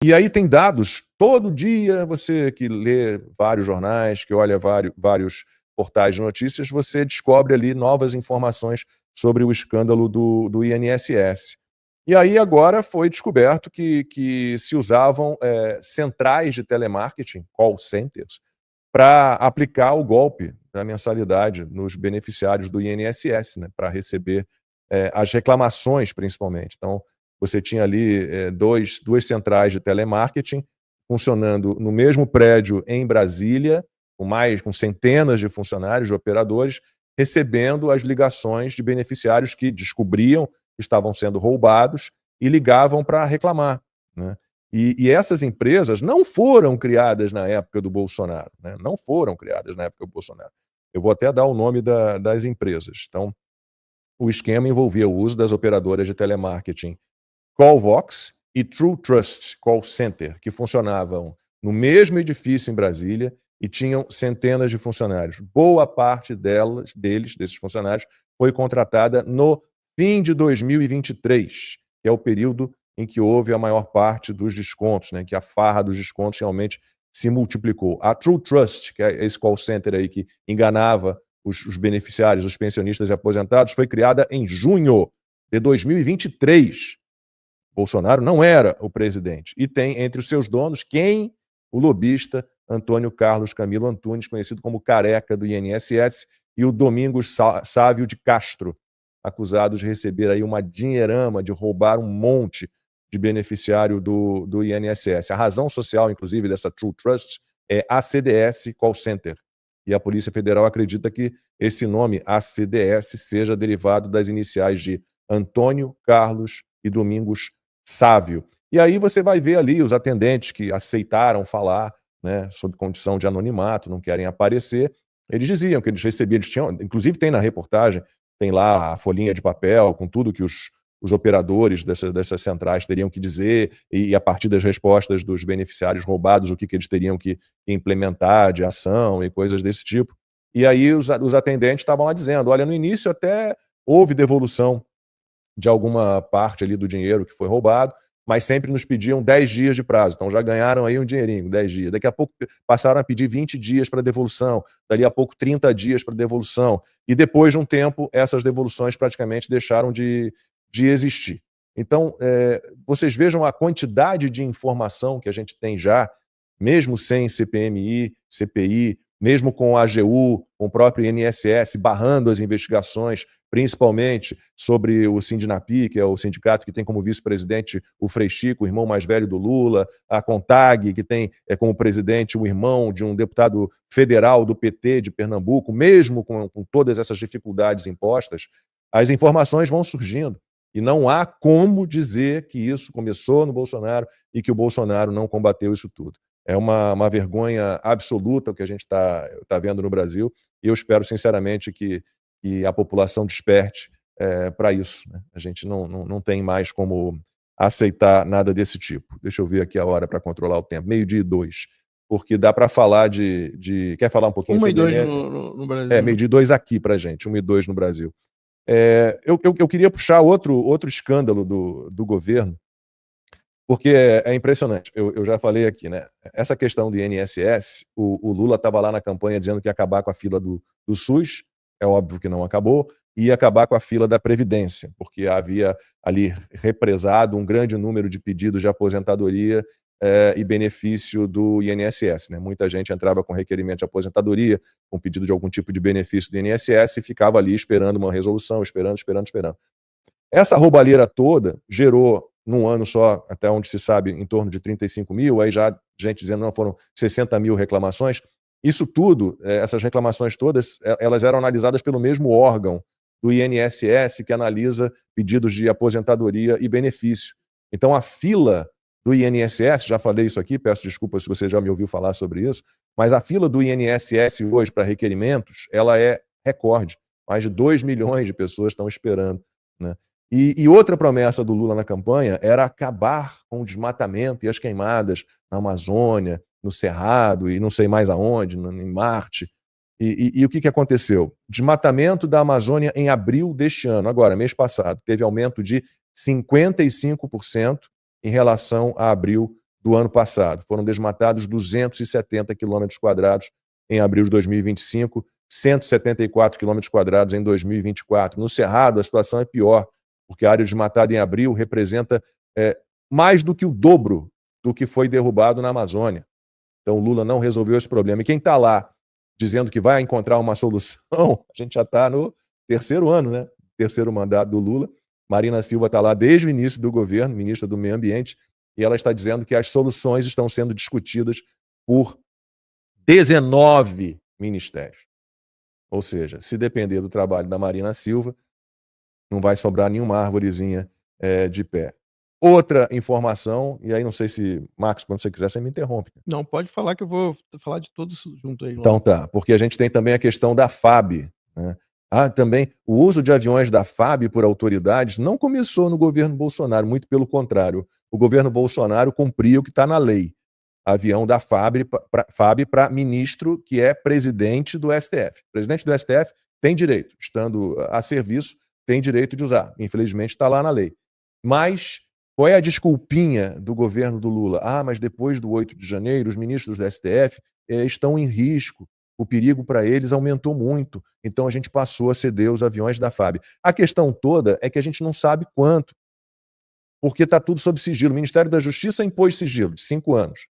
E aí tem dados, todo dia você que lê vários jornais, que olha vários portais de notícias, você descobre ali novas informações sobre o escândalo do INSS. E aí agora foi descoberto que se usavam centrais de telemarketing, call centers, para aplicar o golpe da mensalidade nos beneficiários do INSS, né, para receber as reclamações, principalmente. Então, você tinha ali duas centrais de telemarketing funcionando no mesmo prédio em Brasília, com centenas de funcionários, de operadores, recebendo as ligações de beneficiários que descobriam que estavam sendo roubados e ligavam para reclamar, né? E essas empresas não foram criadas na época do Bolsonaro, né? Não foram criadas na época do Bolsonaro. Eu vou até dar o nome das empresas. Então, o esquema envolvia o uso das operadoras de telemarketing Callvox e True Trust Call Center, que funcionavam no mesmo edifício em Brasília e tinham centenas de funcionários. Boa parte desses funcionários, foi contratada no fim de 2023, que é o período em que houve a maior parte dos descontos, né, que a farra dos descontos realmente se multiplicou. A True Trust, que é esse call center aí que enganava os beneficiários, os pensionistas e aposentados, foi criada em junho de 2023. Bolsonaro não era o presidente. E tem entre os seus donos quem? O lobista Antônio Carlos Camilo Antunes, conhecido como Careca do INSS, e o Domingos Sávio de Castro, acusados de receber aí uma dinheirama, de roubar um monte de beneficiário do INSS. A razão social, inclusive, dessa True Trust é ACDS Call Center. E a Polícia Federal acredita que esse nome, ACDS, seja derivado das iniciais de Antônio, Carlos e Domingos Sávio. E aí você vai ver ali os atendentes que aceitaram falar, né, sob condição de anonimato, não querem aparecer. Eles diziam que eles recebiam, eles tinham, inclusive tem na reportagem, tem lá a folhinha de papel com tudo que os operadores dessas centrais teriam que dizer, e a partir das respostas dos beneficiários roubados, o que eles teriam que implementar de ação e coisas desse tipo. E aí os atendentes estavam lá dizendo, olha, no início até houve devolução de alguma parte ali do dinheiro que foi roubado, mas sempre nos pediam 10 dias de prazo. Então já ganharam aí um dinheirinho, 10 dias. Daqui a pouco passaram a pedir 20 dias para devolução, dali a pouco 30 dias para devolução. E depois de um tempo, essas devoluções praticamente deixaram de existir. Então, vocês vejam a quantidade de informação que a gente tem já, mesmo sem CPMI, CPI, mesmo com a AGU, com o próprio INSS, barrando as investigações, principalmente sobre o Sindinapi, que é o sindicato que tem como vice-presidente o Frei Chico, o irmão mais velho do Lula, a CONTAG, que tem como presidente o irmão de um deputado federal do PT de Pernambuco, mesmo com todas essas dificuldades impostas, as informações vão surgindo. E não há como dizer que isso começou no Bolsonaro e que o Bolsonaro não combateu isso tudo. É uma vergonha absoluta o que a gente tá vendo no Brasil, e eu espero sinceramente que a população desperte para isso, né? A gente não tem mais como aceitar nada desse tipo. Deixa eu ver aqui a hora para controlar o tempo. 12:02. Porque dá para falar Quer falar um pouquinho 1:02 no Brasil. 12:02 aqui para gente, 1:02 no Brasil. Eu queria puxar outro escândalo do governo, porque é impressionante. Eu já falei aqui, né? Essa questão do INSS, o Lula estava lá na campanha dizendo que ia acabar com a fila do SUS, é óbvio que não acabou, e ia acabar com a fila da Previdência, porque havia ali represado um grande número de pedidos de aposentadoria e benefício do INSS, né? Muita gente entrava com requerimento de aposentadoria, com pedido de algum tipo de benefício do INSS e ficava ali esperando uma resolução, esperando. Essa roubalheira toda gerou, num ano só, até onde se sabe, em torno de 35 mil, aí já gente dizendo não, foram 60 mil reclamações. Isso tudo, essas reclamações todas, elas eram analisadas pelo mesmo órgão do INSS que analisa pedidos de aposentadoria e benefício. Então a fila do INSS, já falei isso aqui, peço desculpas se você já me ouviu falar sobre isso, mas a fila do INSS hoje para requerimentos, ela é recorde. Mais de 2 milhões de pessoas estão esperando, né? E outra promessa do Lula na campanha era acabar com o desmatamento e as queimadas na Amazônia, no Cerrado e não sei mais aonde, em Marte. E o que aconteceu? Desmatamento da Amazônia em abril deste ano, agora, mês passado, teve aumento de 55% em relação a abril do ano passado. Foram desmatados 270 quilômetros quadrados em abril de 2025, 174 quilômetros quadrados em 2024. No Cerrado, a situação é pior, porque a área desmatada em abril representa mais do que o dobro do que foi derrubado na Amazônia. Então, o Lula não resolveu esse problema. E quem está lá dizendo que vai encontrar uma solução, a gente já está no terceiro ano, né? Terceiro mandato do Lula. Marina Silva está lá desde o início do governo, ministra do Meio Ambiente, e ela está dizendo que as soluções estão sendo discutidas por 19 ministérios. Ou seja, se depender do trabalho da Marina Silva, não vai sobrar nenhuma árvorezinha de pé. Outra informação, e aí não sei se, Marcos, quando você quiser, você me interrompe. Não, pode falar que eu vou falar de todos junto aí. Então tá, porque a gente tem também a questão da FAB, né? Também o uso de aviões da FAB por autoridades não começou no governo Bolsonaro, muito pelo contrário. O governo Bolsonaro cumpriu o que está na lei. Avião da FAB para ministro que é presidente do STF. O presidente do STF tem direito, estando a serviço, tem direito de usar. Infelizmente está lá na lei. Mas qual é a desculpinha do governo do Lula? Mas depois do 8 de janeiro, os ministros do STF estão em risco. O perigo para eles aumentou muito. Então a gente passou a ceder os aviões da FAB. A questão toda é que a gente não sabe quanto, porque está tudo sob sigilo. O Ministério da Justiça impôs sigilo de 5 anos.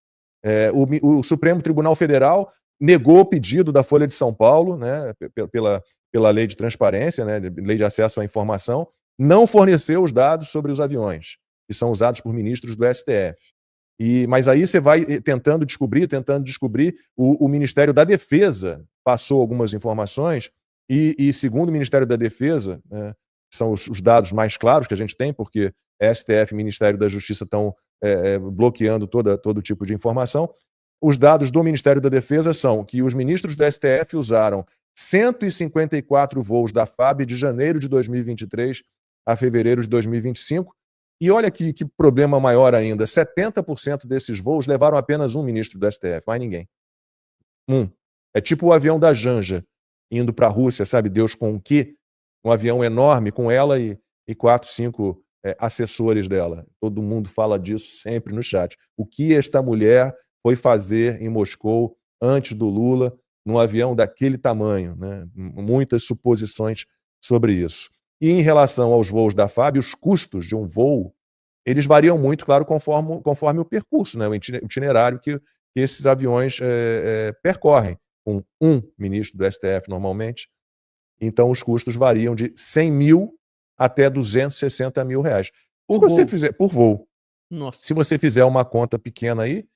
O Supremo Tribunal Federal negou o pedido da Folha de São Paulo, né, pela lei de transparência, né, lei de acesso à informação, não forneceu os dados sobre os aviões que são usados por ministros do STF. Mas aí você vai tentando descobrir, o Ministério da Defesa passou algumas informações e segundo o Ministério da Defesa, né, são os dados mais claros que a gente tem, porque STF e Ministério da Justiça estão bloqueando todo tipo de informação. Os dados do Ministério da Defesa são que os ministros do STF usaram 154 voos da FAB de janeiro de 2023 a fevereiro de 2025. E olha que problema maior ainda, 70% desses voos levaram apenas um ministro do STF, mais ninguém. É tipo o avião da Janja, indo para a Rússia, sabe Deus com o quê? Um avião enorme com ela e 4, 5 assessores dela. Todo mundo fala disso sempre no chat. O que esta mulher foi fazer em Moscou antes do Lula, num avião daquele tamanho, né? Muitas suposições sobre isso. E em relação aos voos da FAB, os custos de um voo, eles variam muito, claro, conforme o percurso, né? O itinerário que esses aviões percorrem, com um ministro do STF normalmente. Então os custos variam de 100 mil até 260 mil reais. Por voo. Nossa. Se você fizer uma conta pequena aí,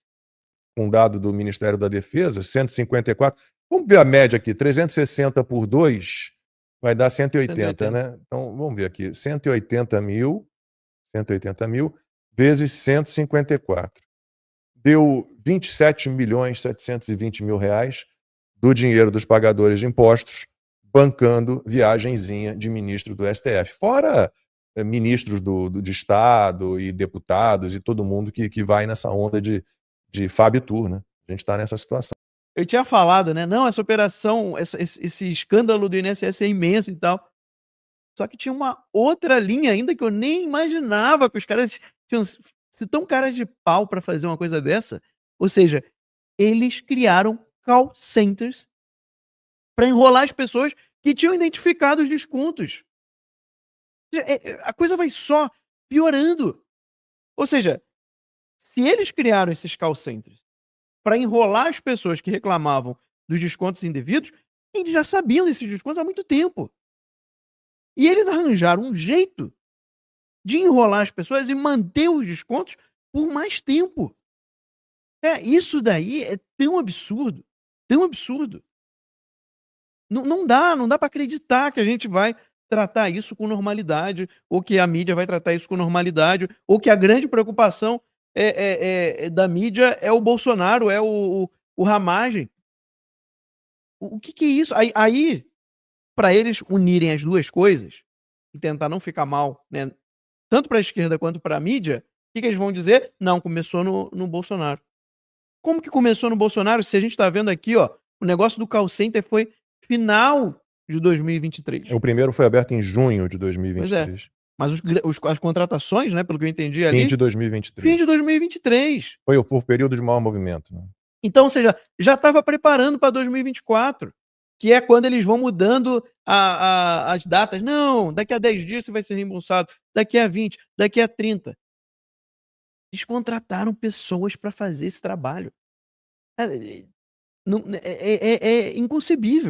com dado do Ministério da Defesa, 154, vamos ver a média aqui, 360 por 2 vai dar 180, né? Então vamos ver aqui, 180 mil vezes 154. Deu 27 milhões 720 mil reais do dinheiro dos pagadores de impostos, bancando viagenzinha de ministro do STF. Fora ministros de Estado e deputados e todo mundo que vai nessa onda de FAB Tour, né? A gente está nessa situação. Eu tinha falado, né? Não, essa operação, esse escândalo do INSS é imenso e tal. Só que tinha uma outra linha ainda que eu nem imaginava que os caras tinham se tão caras de pau para fazer uma coisa dessa. Ou seja, eles criaram call centers para enrolar as pessoas que tinham identificado os descontos. A coisa vai só piorando. Ou seja, se eles criaram esses call centers para enrolar as pessoas que reclamavam dos descontos indevidos, eles já sabiam desses descontos há muito tempo. E eles arranjaram um jeito de enrolar as pessoas e manter os descontos por mais tempo. Isso daí é tão absurdo, tão absurdo. Não dá para acreditar que a gente vai tratar isso com normalidade, ou que a mídia vai tratar isso com normalidade, ou que a grande preocupação da mídia é o Bolsonaro, é o Ramagem. O que é isso? Aí, para eles unirem as duas coisas e tentar não ficar mal, né, tanto para a esquerda quanto para a mídia, o que eles vão dizer? Não, começou no Bolsonaro. Como que começou no Bolsonaro? Se a gente está vendo aqui, ó, o negócio do call center foi final de 2023. O primeiro foi aberto em junho de 2023. Pois é. Mas as contratações, né, pelo que eu entendi Fim ali, de fim 2023. de 2023. Foi o período de maior movimento, né. Então, ou seja, já estava preparando para 2024, que é quando eles vão mudando as datas. Não, daqui a 10 dias você vai ser reembolsado, daqui a 20, daqui a 30. Eles contrataram pessoas para fazer esse trabalho. Cara, não é inconcebível.